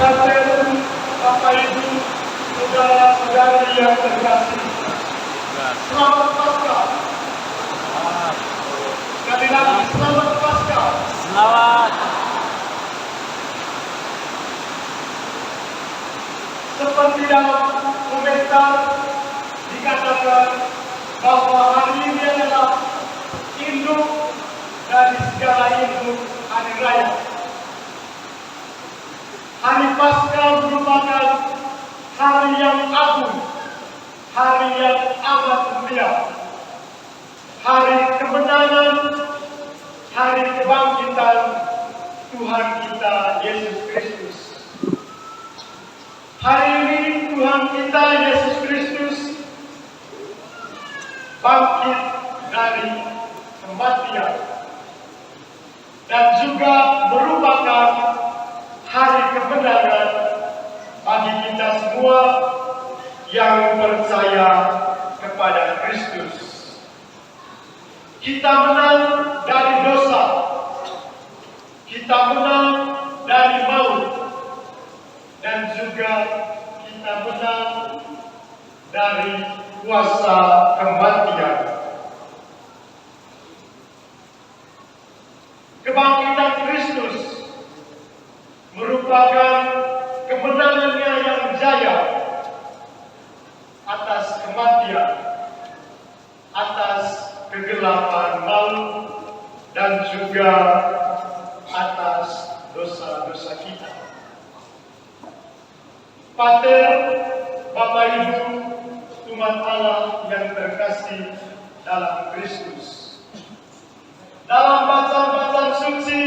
Saudara, Bapak Ibu, saudara-saudari yang terkasih, selamat Paskah. Sekali lagi, selamat Paskah. Selamat. Seperti dalam komentar dikatakan bahwa hari ini adalah induk dari segala induk hari raya. Hari Paskah merupakan hari yang agung, hari yang amat mulia, hari kemenangan, hari kebangkitan Tuhan kita Yesus Kristus. Hari ini Tuhan kita Yesus Kristus bangkit dari kematian dan juga merupakan hari kemenangan bagi kita semua yang percaya kepada Kristus. Kita menang dari dosa, kita menang dari maut, dan juga kita menang dari kuasa kematian. Kebangkitan Kristus merupakan kemenangannya yang jaya atas kematian, atas kegelapan maut, dan juga atas dosa-dosa kita. Pater, Bapak Ibu, umat Allah yang terkasih dalam Kristus. Dalam bacaan-bacaan suci,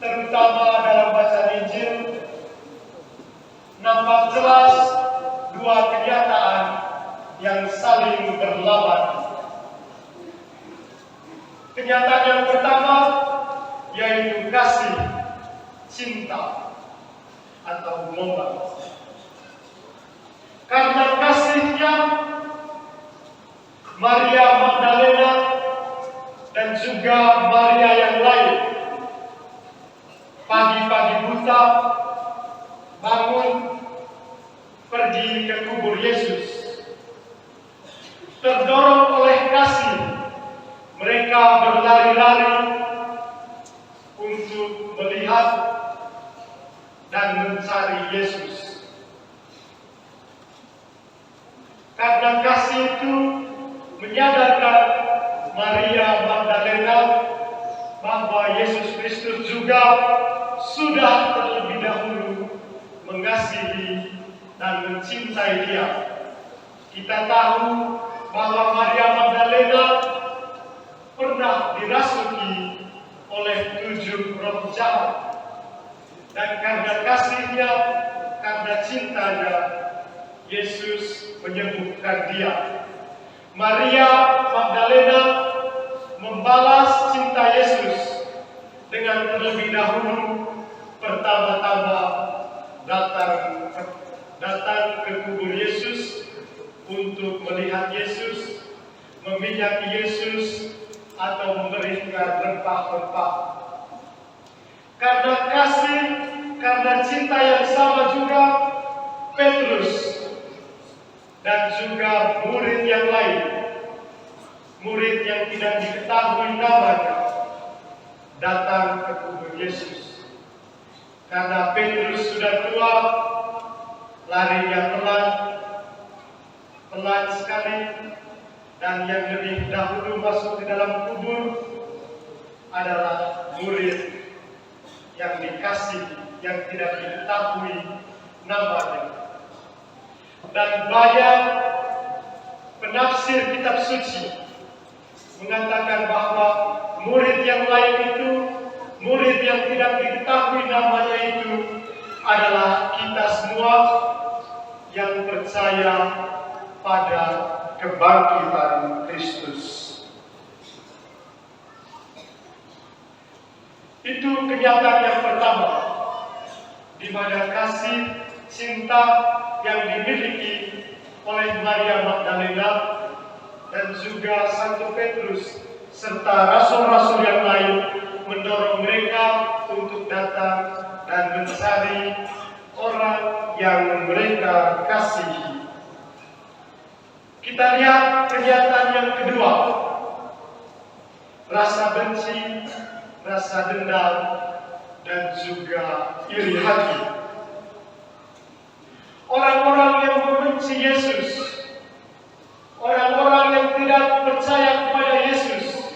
terutama dalam bacaan Injil, nampak jelas dua kenyataan yang saling berlawan. Kenyataan yang pertama yaitu kasih, cinta, atau gelombang. Karena kasihnya, Maria Magdalena dan juga Maria yang lain pagi-pagi buta bangun pergi ke kubur Yesus. Terdorong oleh kasih, mereka berlari-lari untuk melihat dan mencari Yesus. Karena kasih itu menyadarkan Maria Magdalena bahwa Yesus Kristus juga sudah terlebih dahulu mengasihi dan mencintai dia. Kita tahu bahwa Maria Magdalena pernah dirasuki oleh 7 roh jahat. Dan karena kasihnya, karena cintanya, Yesus menyembuhkan dia. Maria Magdalena membalas cinta Yesus dengan terlebih dahulu pertama-tama datang ke kubur Yesus untuk melihat Yesus, meminyaki Yesus, atau memberikan rempah-rempah. Karena kasih, karena cinta yang sama juga, Petrus dan juga murid yang lain, murid yang tidak diketahui namanya, datang ke kubur Yesus. Karena Petrus sudah tua, larinya pelan sekali, dan yang lebih dahulu masuk ke dalam kubur adalah murid yang dikasih, yang tidak diketahui namanya. Dan banyak penafsir kitab suci mengatakan bahwa murid yang lain itu, murid yang tidak diketahui namanya itu adalah kita semua yang percaya pada kebangkitan Kristus. Itu kenyataan yang pertama, di mana kasih, cinta yang dimiliki oleh Maria Magdalena dan juga Santo Petrus serta rasul-rasul yang lain mendorong mereka untuk datang dan mencari Kita lihat kenyataan yang kedua, rasa benci, rasa dendam, dan juga iri hati. Orang-orang yang membenci Yesus, orang-orang yang tidak percaya kepada Yesus,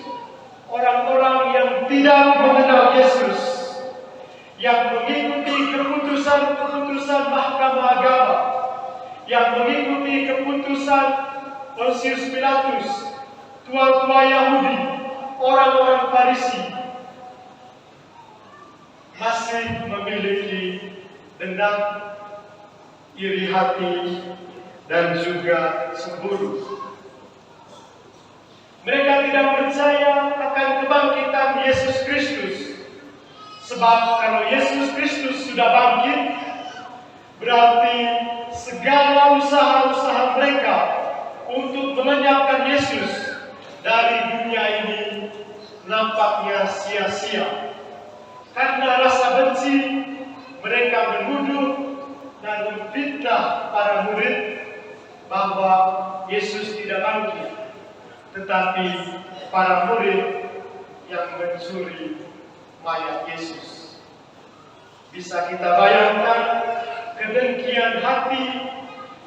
orang-orang yang tidak mengenal Yesus, yang mengikuti keputusan-keputusan Mahkamah Agama, yang mengikuti keputusan Pontius Pilatus, tua-tua Yahudi, orang-orang Farisi, masih memiliki dendam, iri hati, dan juga cemburu. Mereka tidak percaya akan kebangkitan Yesus Kristus, sebab kalau Yesus Kristus sudah bangkit, berarti segala usaha-usaha mereka untuk melenyapkan Yesus dari dunia ini nampaknya sia-sia. Karena rasa benci, mereka menuduh dan memfitnah para murid bahwa Yesus tidak bangkit, tetapi para murid yang mencuri mayat Yesus. Bisa kita bayangkan kedengkian hati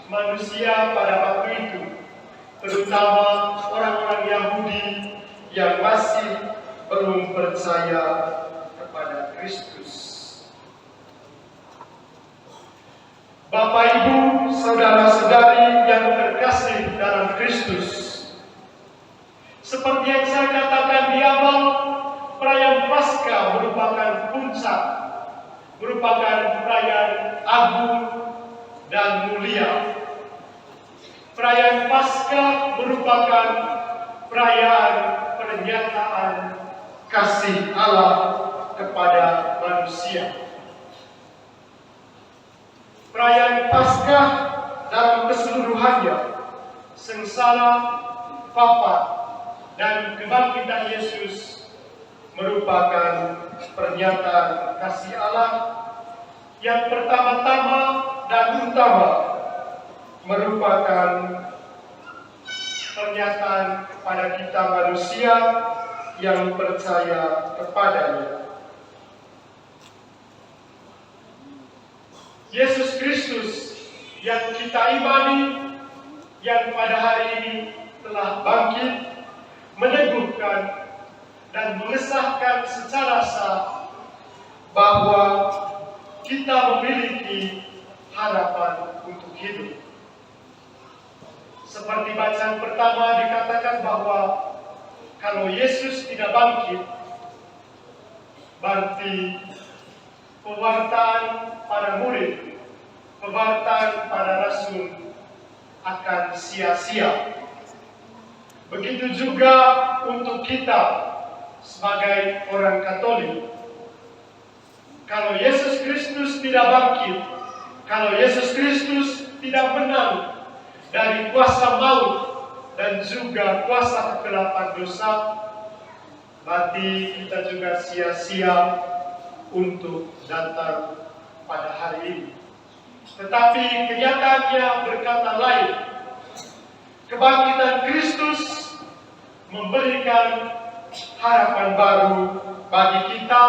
manusia pada waktu itu, terutama orang-orang Yahudi yang masih belum percaya kepada Kristus. Bapak, Ibu, saudara-saudari yang terkasih dalam Kristus, seperti yang saya katakan di awal, perayaan Paskah merupakan puncak, merupakan perayaan agung dan mulia. Perayaan Paskah merupakan perayaan pernyataan kasih Allah kepada manusia. Perayaan Paskah dalam keseluruhannya, sengsara, wafat, dan kebangkitan Yesus merupakan pernyataan kasih Allah yang pertama-tama dan utama merupakan pernyataan kepada kita manusia yang percaya kepadanya. Yesus Kristus yang kita imani, yang pada hari ini telah bangkit, meneguhkan dan mengesahkan secara sah bahwa kita memiliki harapan untuk hidup. Seperti bacaan pertama dikatakan bahwa kalau Yesus tidak bangkit, berarti pewartaan para murid, pewartaan para rasul akan sia-sia. Begitu juga untuk kita sebagai orang Katolik. Kalau Yesus Kristus tidak bangkit, kalau Yesus Kristus tidak menang dari kuasa maut dan juga kuasa kegelapan dosa, berarti kita juga sia-sia untuk datang pada hari ini. Tetapi kenyataannya berkata lain. Kebangkitan Kristus memberikan harapan baru bagi kita,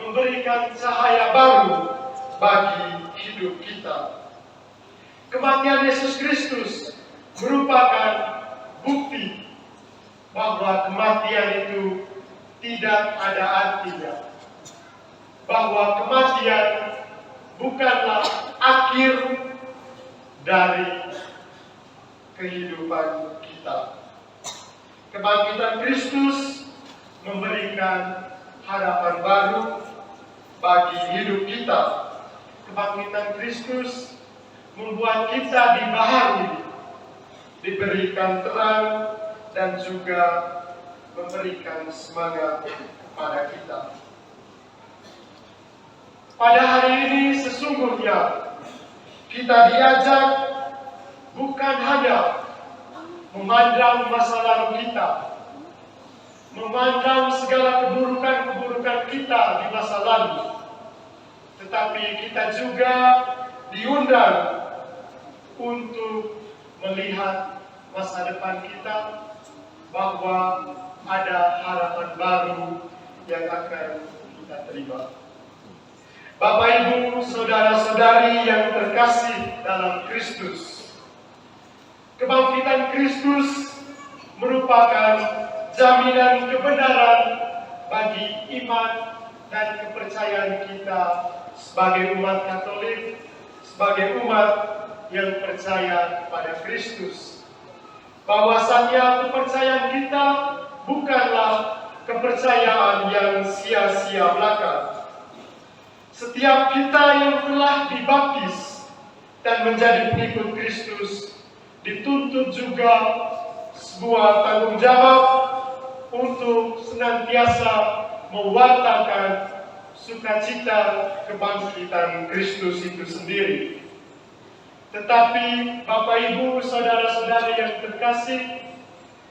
memberikan cahaya baru bagi hidup kita. Kematian Yesus Kristus merupakan bukti bahwa kematian itu tidak ada artinya. Bahwa kematian bukanlah akhir dari kehidupan kita. Kebangkitan Kristus memberikan harapan baru bagi hidup kita. Kebangkitan Kristus membuat kita dibaharui, diberikan terang, dan juga memberikan semangat kepada kita. Pada hari ini sesungguhnya kita diajak bukan hanya memandang masa lalu kita, memandang segala keburukan-keburukan kita di masa lalu, tetapi kita juga diundang untuk melihat masa depan kita, bahwa ada harapan baru yang akan kita terima. Bapak, Ibu, saudara-saudari yang terkasih dalam Kristus, kebangkitan Kristus merupakan jaminan kebenaran bagi iman dan kepercayaan kita sebagai umat Katolik, sebagai umat yang percaya pada Kristus. Bahwasannya kepercayaan kita bukanlah kepercayaan yang sia-sia belaka. Setiap kita yang telah dibaptis dan menjadi pengikut Kristus dituntut juga sebuah tanggung jawab untuk senantiasa mewartakan sukacita kebangkitan Kristus itu sendiri. Tetapi Bapak, Ibu, saudara-saudari yang terkasih,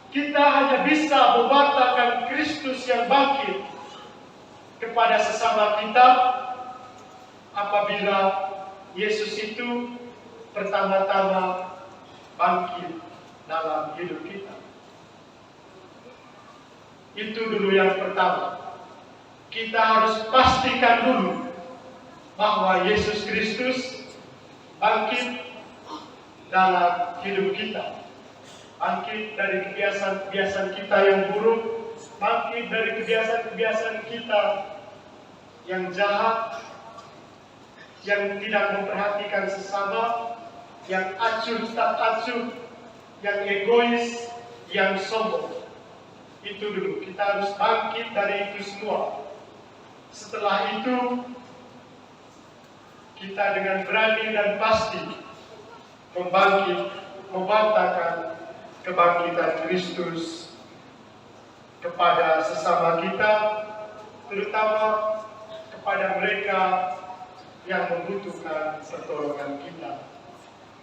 kita hanya bisa mewartakan Kristus yang bangkit kepada sesama kita apabila Yesus itu pertama-tama bangkit dalam hidup kita. Itu dulu yang pertama. Kita harus pastikan dulu bahwa Yesus Kristus bangkit dalam hidup kita. Bangkit dari kebiasaan-kebiasaan kita yang buruk, bangkit dari kebiasaan-kebiasaan kita yang jahat, yang tidak memperhatikan sesama, yang acuh tak acuh, yang egois, yang sombong. Itu dulu, kita harus bangkit dari itu semua. Setelah itu, kita dengan berani dan pasti membangkitkan kebangkitan Kristus kepada sesama kita, terutama kepada mereka yang membutuhkan pertolongan kita.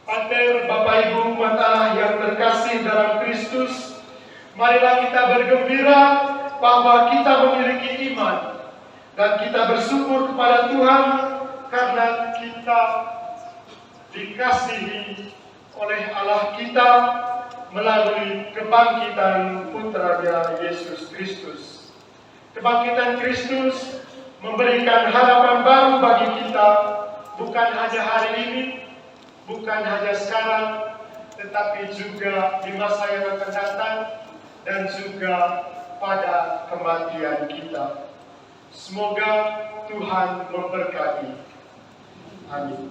Pater, Bapak, Ibu, umat Allah yang terkasih dalam Kristus, marilah kita bergembira bahwa kita memiliki iman dan kita bersyukur kepada Tuhan karena kita dikasihi oleh Allah kita melalui kebangkitan Putranya Yesus Kristus. Kebangkitan Kristus memberikan harapan baru bagi kita, bukan hanya hari ini, bukan hanya sekarang, tetapi juga di masa yang akan datang dan juga pada kematian kita. Semoga Tuhan memberkati. Amin.